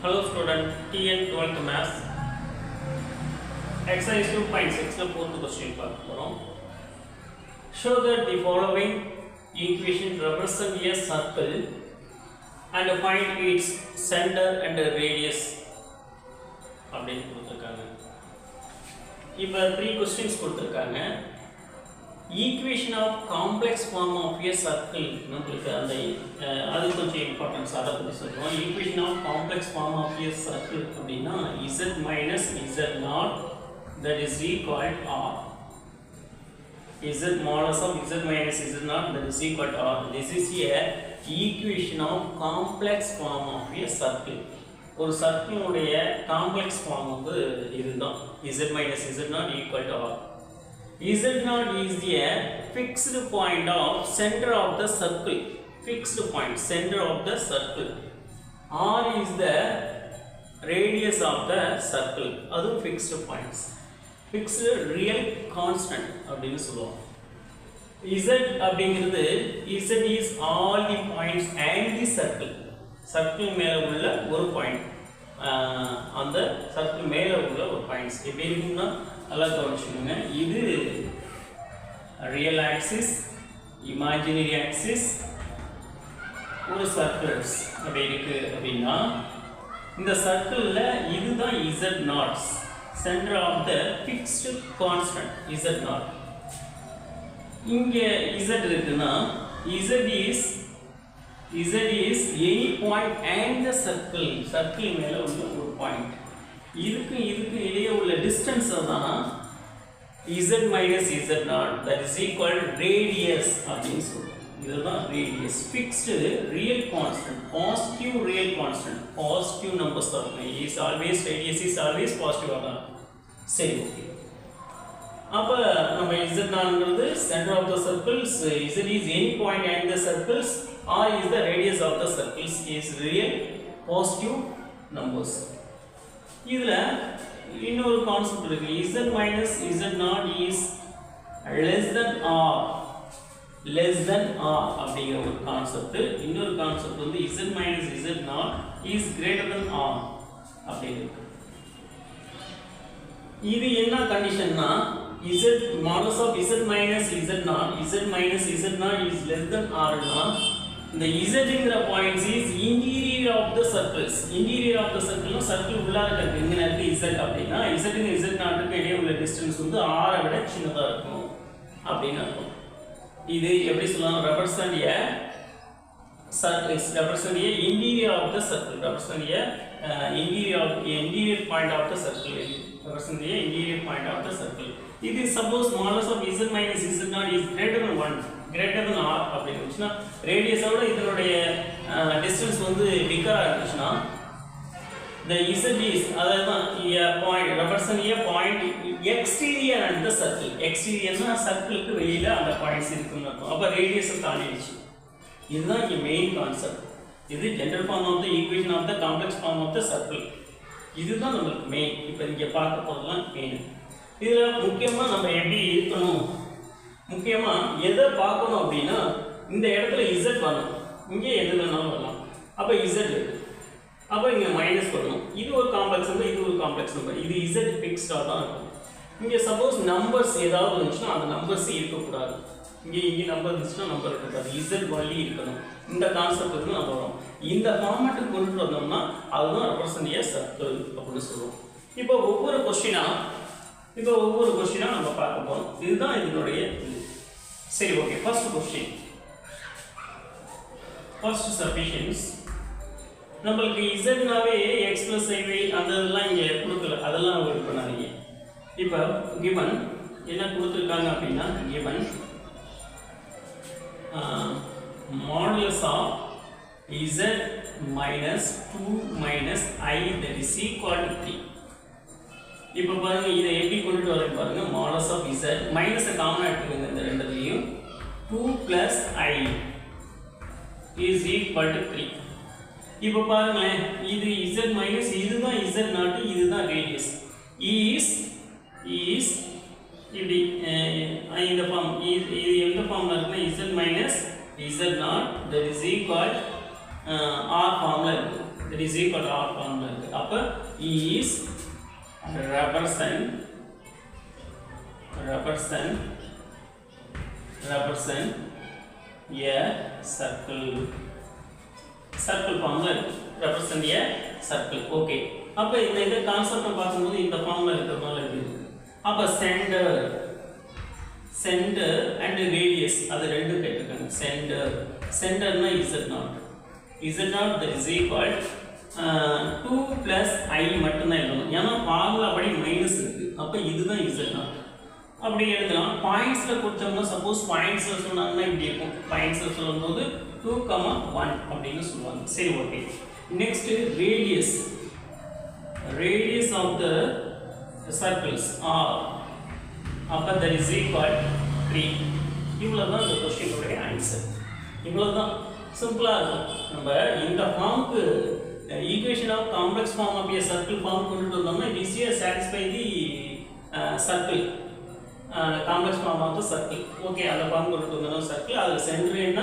Hello student, TN 12th Maths Exercise 2.6 la fourth question பார்க்கிறோம். Show that the following equation represent a circle and find its center and radius அப்படின்னு கொடுத்திருக்காங்க. இப்போ 3 questions கொடுத்திருக்காங்க. Equation of complex form of a circle நம்மளுக்கு அந்த அது கொஞ்சம் importance அதை பற்றி சொல்லுவோம். Equation of complex form of a circle அப்படின்னா z minus z naught that is equal to r. Z modulus of z minus z naught that is equal to r. This is a equation of complex form of a circle. ஒரு சர்க்கிளுடைய complex form வந்து இதுதான் z minus z naught equal to r. Z0 is the fixed point of center of the circle. Fixed point, center of the circle. R is the radius of the circle. அதுவும் fixed points. Fixed real constant அப்படின்னு சொல்லுவோம். Z அப்படிங்கிறது Z is all the points and the circle. Circle மேல உள்ள ஒரு point. அந்த circle மேல உள்ள ஒரு பாயிண்ட்ஸ் எப்படி இருக்குன்னா நல்லா கவனிச்சுக்கோங்க. இது ரியல் ஆக்சிஸ், இமேஜினரி ஆக்சிஸ், ஒரு சர்க்கிள்ஸ் அப்படி இருக்கு அப்படின்னா இந்த சர்க்கிளில் இதுதான் Z0, centre of the fixed constant Z0. இங்கே Z இருக்குன்னா Z is any point and the circle. Circle மேல உள்ள ஒரு பாயிண்ட். இதுக்கு இடையே உள்ள டிஸ்டன்ஸ் தான் Z minus Z0 that is equal to radius அப்படின்னு சொல்றோம். இதுதான் radius. Fixed real constant, positive real constant, positive numbers தான். Is always radius is always positive ஆகும். சரி ஓகே. அப்ப நம்ம Z0ங்கிறது center of the circles, Z is any point and the circles, R is the radius of the circles, is real positive numbers. இதுல இன்னொரு concept இருக்கு. Z minus Z0 is less than R அப்படிங்கிற ஒரு concept. இன்னொரு concept வந்து Z minus Z0 is greater than R அப்படிங்கிறது. இது என்ன கண்டிஷன்னா Z modulus of Z minus Z0 is less than R னா இந்த Z ங்கிற points is interior of the circles. Interior of the சர்க்கிள்னா சர்க்கிள் உள்ளார இருக்கு. இங்க இருக்கு Z அப்படினா Z க்கு Z0 க்கு இடையே உள்ள டிஸ்டன்ஸ் வந்து R ஐ விட சின்னதா இருக்கும் அப்படின்னு அர்த்தம். இது எப்படி சொல்லலாம்? Represent a circles, represent a interior of the circle, represent a interior point of the circle, represent a interior point of the circle. If suppose modulus of Z minus Z0 is greater than 1, greater than R அப்படின்னு இருந்துச்சுன்னா ரேடியஸை விட இதனுடைய distance வந்து பிக்கரா இருந்துச்சுன்னா the Z is அதாவது a point represent a point exterior and the circle. exteriorனா சர்க்கிளுக்கு வெளியில அந்த points இருக்குன்னு அர்த்தம். அப்ப ரேடியஸை தாண்டிடுச்சு. இதுதான் இங்க மெயின் கான்செப்ட். இது general form of the equation of the complex form of the circle. இதுதான் நமக்கு மெயின். இப்போ இங்க பார்க்க போறதெல்லாம் மெயின். இதுல முக்கியமா நம்ம எப்படி இருக்கணும், முக்கியமா எதை பார்க்கணும் அப்படின்னா இந்த இடத்துல Z வரணும். இங்கே எது வேணாலும் வரலாம். அப்ப Z இருக்கு. அப்ப இங்க மைனஸ் வரணும். இது ஒரு காம்ப்ளெக்ஸ் நம்பர், இது ஒரு காம்ப்ளெக்ஸ் நம்பர். இது Z ஃபிக்ஸ்டா தான் இருக்கும். இங்க சப்போஸ் நம்பர்ஸ் ஏதாவது இருந்துச்சுன்னா அந்த நம்பர்ஸ் இருக்கக்கூடாது. இங்கே நம்பர் இருந்துச்சுன்னா நம்பர் இருக்கக்கூடாது. Z வழி இருக்கணும். இந்த கான்செப்ட் வந்து நம்ம வரும். இந்த ஃபார்மேட்டுக்கு கொண்டு வந்தோம்னா அதுதான் ரெப்ரசன்ட் a சர்க்கிள் அப்படின்னு சொல்லுவோம். இப்போ ஒவ்வொரு கொஸ்டினா நம்ம பார்க்க போறோம். இதுதான் இதனுடைய சரி okay. First question, first sufficiency. நம்மளுக்கு Z-னாவே x plus iy அந்த இதெல்லாம் இங்கே கொடுக்கல, அதெல்லாம் அவாய்ட் பண்ணாதீங்க. இப்போ given என்ன கொடுத்துருக்காங்க அப்படின்னா given modulus of Z minus 2 minus I that is equal to 3. இப்போ பாருங்க இதை எப்படி கொண்டு வரேன்னு பாருங்க. modulus of Z மைனஸை காமனா எடுத்துக்கோங்க இந்த ரெண்டுலையும். 2 plus I is equal to 3. இப்போ பாருங்களேன் இது Z minus இதுதான் Z0, இதுதான் ரேடியஸ். is இப்படி இந்த ஃபார்ம் இது எந்த ஃபார்ம்ல இருக்குன்னா Z minus Z0 that is equal R ஃபார்ம்ல இருக்கு. that is equal to r formula இருக்கு. அப்ப is represent a circle formula இருக்கு. represent a circle. okay. அப்ப இந்த கான்செப்ட் பாக்கும்போது இந்த ஃபார்முலா இருக்கிறதுனால இருக்கு. அப்ப center and radius அது ரெண்டு கேட்டிருக்காங்க. centerனா z0 that is equal 2 plus I மட்டும் தான் எழுதணும். ஏன்னா ஃபார்முலா படி மைனஸ் இருக்கு. அப்ப இதுதான் z0. அப்படி எழுதலாம். பாயிண்ட்ஸ்ல கொடுத்தோம்னா சப்போஸ் பாயிண்ட்ஸ்ல சொன்னாங்கன்னா இப்படி இருக்கும். பாயிண்ட்ஸ்ல சொல்லும்போது 2, 1 அப்படினு சொல்லுவாங்க. சரி okay. Next radius of the circles are அப்ப that is equal 3. இவ்வளவுதான் இந்த क्वेश्चनோட ஆன்சர். இவ்வளவுதான் சிம்பிளா இருக்கும். நம்ம இந்த ஃபார்முக்கு equation of complex form of a circle form கொண்டு வந்தோம்னா it easily satisfy the circle complex form of the circle. Okay, அந்த ஃபார்ம் கொண்டு வந்தோம்னா சர்க்கிள் அதுல சென்டர் என்ன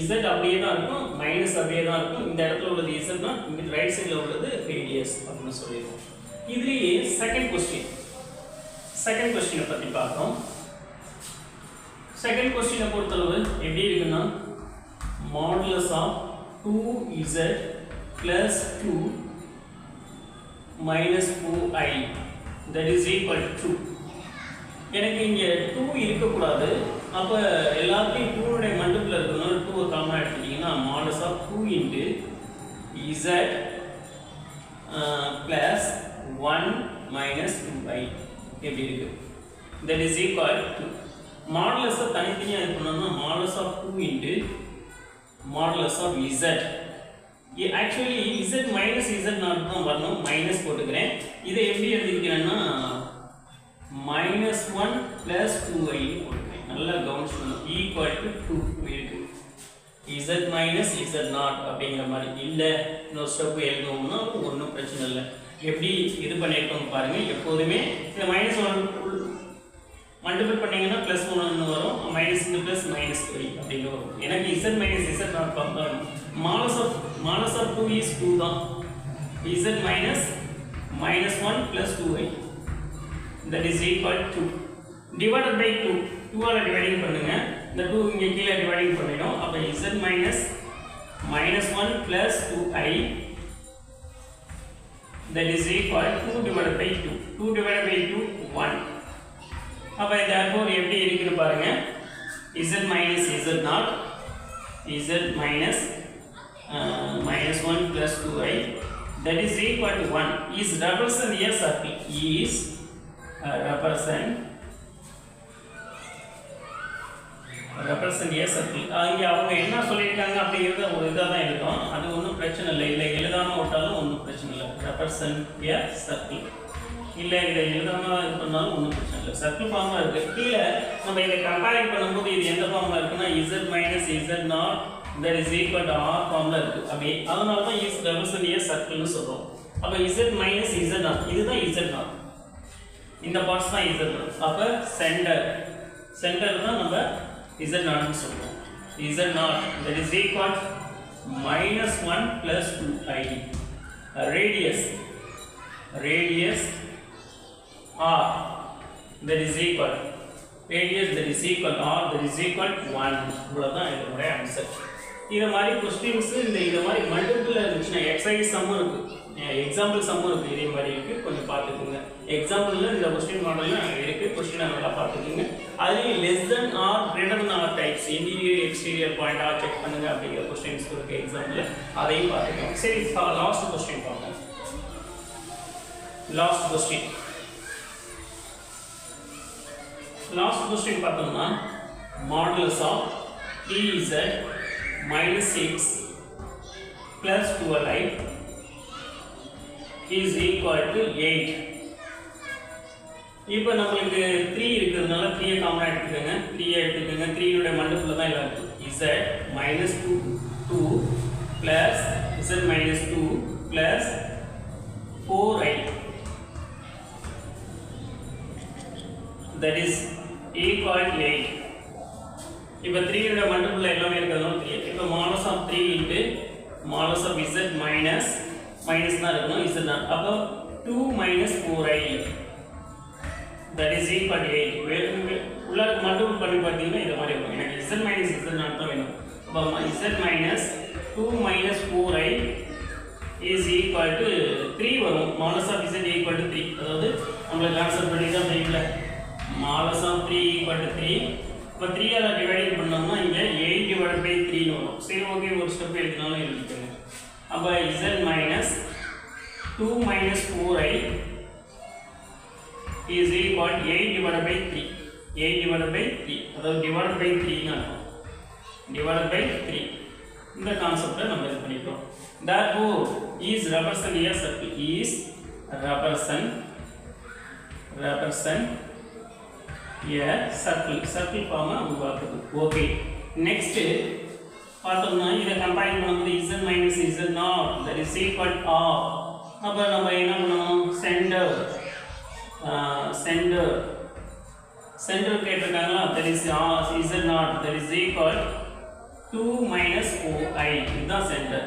z அப்படியே தான் இருக்கும், மைனஸ் அப்படியே தான் இருக்கும். இந்த இடத்துல உள்ளது z தான், இங்க ரைட் சைடுல உள்ளது ரேடியஸ் அப்படினு சொல்லிருக்கோம். இதுலயே செகண்ட் क्वेश्चन பத்தி பார்ப்போம். செகண்ட் क्वेश्चन பொறுத்தளவு எப்படி இருக்குன்னா modulus of 2z plus 2 minus 4i that is equal to எனக்கு இங்க 2 இருக்க கூடாது. அப்ப எல்லாத்தையும் 2 உடைய மல்டிபிள் இருக்கறதுனால 2 காமனா எடுத்துட்டீங்கன்னா modulus of 2 into z plus 1 minus 2i எப்படி இருக்கு that is equal to modulus தனித்தனியா இருக்கணும்னா modulus of 2 into modulus of z. Actually z minus z naught தான் வரணும், மைனஸ் போட்டுக்கிறேன். இதை எப்படி எழுதிக்கிறேன்னா -1 plus 2i போட்டுக்கிறேன். நல்லா கவனிச்சுக்கணும். equal to 2 இருக்கு. z minus z நாட் அப்படிங்கிற மாதிரி இல்ல இன்னொரு ஸ்டெப் எழுதுவோம்னா ஒன்றும் பிரச்சனை இல்லை. எப்படி இது பண்ணியிருக்கோம் பாருங்க. எப்போதுமே இந்த -1 மல்டிபிள் பண்ணீங்கன்னா +1 வரும், மைனஸ் இந்த ப்ளஸ் மைனஸ் 3 அப்படின்னு வரும். எனக்கு z minus z naught form தான். மாலஸ் ஆஃப் 2 is 2 தான். z minus -1 plus 2i that is equal to divided by 2. 2 ஆல டிவைடிங் பண்ணுங்க. இந்த 2 இங்க கீழ டிவைடிங் பண்ணிடும். அப்ப z minus -1 plus 2i that is equal to 2 divided by 2. 2 divided by 2 1. அப்ப therefore எப்படி இருக்குன்னு பாருங்க. z minus z naught z minus -1 plus 2i that is equal to 1 is represent a circle. Is represent a circle. அங்க அவங்க என்ன சொல்லிருக்காங்க அப்படிங்கறது ஒரு இதா தான் எழுதுறோம். அது ஒண்ணும் பிரச்சனை இல்லை. இல்ல எழுதாம விட்டாலும் ஒண்ணும் பிரச்சனை இல்லை. represent a circle. இல்ல இத எழுதாம பண்ணாலும் ஒண்ணும் பிரச்சனை இல்லை. சர்க்கிள் ஃபார்மா இருக்கு. கீழ நம்ம இத கம்பேர் பண்ணும்போது இது எந்த ஃபார்ம்ல இருக்குன்னா z minus z naught that is equal to r ஃபார்ம்ல இருக்கு. அப்படியே அதனால தான் is represent a circle னு சொல்றோம். அப்ப z minus z naught இதுதான் z naught. இந்த பார்ட்ஸ் தான் z naught. அப்ப சென்டர் தான் நம்ம z naught னு சொல்றோம். z naught that is equal -1 plus 2i. radius r that is equal r that is equal 1. இவ்வளவுதான் இதோட ஆன்சர். இத மாதிரி क्वेश्चंस இந்த மாதிரி மல்டிபிள் இருந்துச்சுனா எக்ஸசைஸ் சம் இருக்கு, எக்ஸாம்பிள் சம் இருக்கு. இதே மாதிரி இருக்கு, கொஞ்சம் பாத்துக்கோங்க. எக்ஸாம்பிள்ல இந்த क्वेश्चन மாடல்ல இருக்கு. क्वेश्चन நல்லா பாத்துக்கோங்க. அதுல less than or greater than or types interior exterior point ஆ செக் பண்ணுங்க அப்படிங்கிற क्वेश्चंस இருக்கு எக்ஸாம்பிள்ல. அதையும் பாத்துக்கோங்க. சரி, லாஸ்ட் क्वेश्चन பார்ப்போம். லாஸ்ட் क्वेश्चन பார்த்தோம்னா modulus of ez minus 6 plus 12i is equal to 8. இப்போ நமக்கு 3 இருக்குறதுனால 3 காமனா எடுத்துக்கங்க. 3 உடைய மல்டிபிள் தான் எல்லாம் இருக்கு. z minus 2 plus z minus 2 plus 4i that is equal to 8. இப்போ 3 உடைய மல்டிபிள் எல்லாமே இருக்குதுனால 3. இப்போ modulus of 3 into modulus of z minus minus தான் இருக்கணும் z நாட். அப்போ 2 minus 4i that is equal to 8. உள்ளாக மல்டிபிள் பண்ணி பார்த்தீங்கன்னா இந்த மாதிரி இருக்கும். எனக்கு z minus z நாட் தான் வேணும். அப்போ z minus 2 minus 4i is equal to 3 வரும். modulus of z equal to 3. அதாவது நம்மளுக்கு கான்செப்ட் படி தான் தெரியல. modulus of 3 equal to 3. இப்போ 3 ஆல் டிவைட் பண்ணோம்னா இங்கே 8 divided by 3 னு வரும். சரி ஓகே, ஒரு ஸ்டெப் எழுதினாலும் எழுதிக்கோங்க. அப்போ z minus 2 minus 4i is equal to 8 divided by 3. 8 divided by 3. அதாவது divided by 3 னு அர்த்தம். divided by 3. இந்த கான்செப்டை நம்ம இது பண்ணிக்கிறோம். Therefore, is represent a circle. Is represent a circle. Circle form உருவாக்குது. ஓகே, நெக்ஸ்ட் பார்த்தோம்னா இதை கம்பைன் பண்ணும்போது z minus z naught that is equal to r. அப்போ நம்ம என்ன பண்ணணும்? Centre கேட்டிருக்காங்களா? that is z naught that is equal 2 minus 4i. இதுதான் centre.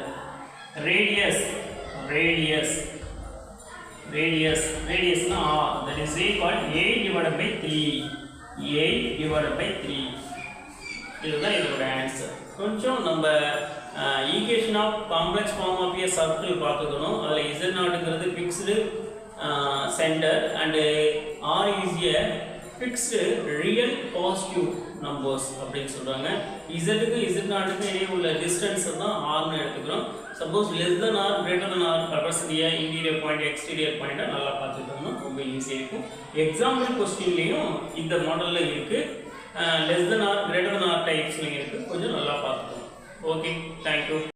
ரேடியஸ்னா r that is equal 8 divided by 3. 8 divided by 3. இதுதான் இதோட ஆன்சர். கொஞ்சம் நம்ம equation of complex form of a circle பார்த்துக்கணும். அதில் z நாட்ங்கிறது fixed centre and r is a fixed real positive numbers அப்படின்னு சொல்கிறாங்க. இசட்டுக்கு z நாட்டுக்கு இடையே உள்ள டிஸ்டன்ஸ் தான் ஆர்னு எடுத்துக்கிறோம். Suppose less than R greater than R represent a interior point exterior பாயிண்ட்டை நல்லா பார்த்துக்கிட்டோம்னா ரொம்ப ஈஸியாக இருக்கும். எக்ஸாம்பிள் கொஸ்டின்லேயும் இந்த மாடலில் இருக்குது. Less than R greater than or டைப்ஸ்லையும் இருக்குது. கொஞ்சம் நல்லா பார்த்துக்கணும். Okay, thank you.